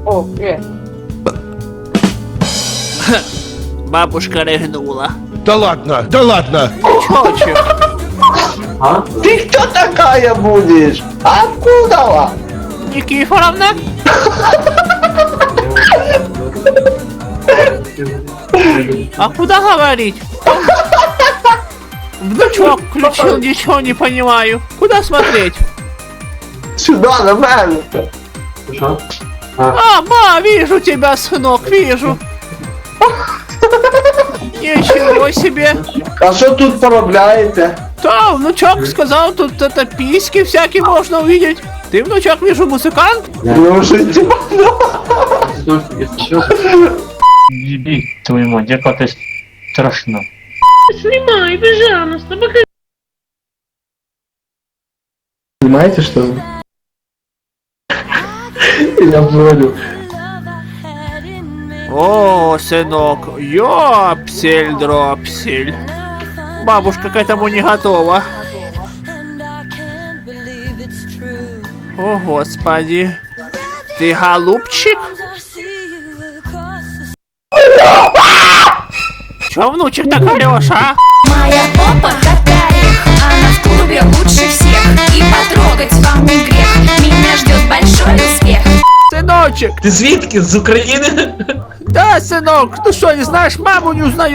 О, привет. Бабушка ригнула. Да ладно. Чочек. Ты кто такая будешь? Откуда? Никифоровна? А куда говорить? Внучок включил, ничего не понимаю. Куда смотреть? Сюда, на мене. Ма, вижу тебя, сынок, вижу. Ничего себе. А що тут поробляєте? Да, внучок сказал, тут это письки всякие можно увидеть. Ты, внучок, вижу, музыкант? Ну, життя. Ебись твоему, где как-то страшно. Снимай, пожалуйста, покажи. Понимаете, что ли? Я понял. О, сынок, ёпсель-дропсель. Бабушка к этому не готова. О, господи. Ты голубчик? Чё, внучек, так орёшь, а? Моя попа как орех, она в клубе лучше всех. И потрогать вам не грех, меня ждет большой успех. Сыночек! Ти звідки? З України? Да, сынок, ты что, не знаешь, маму не узнаешь?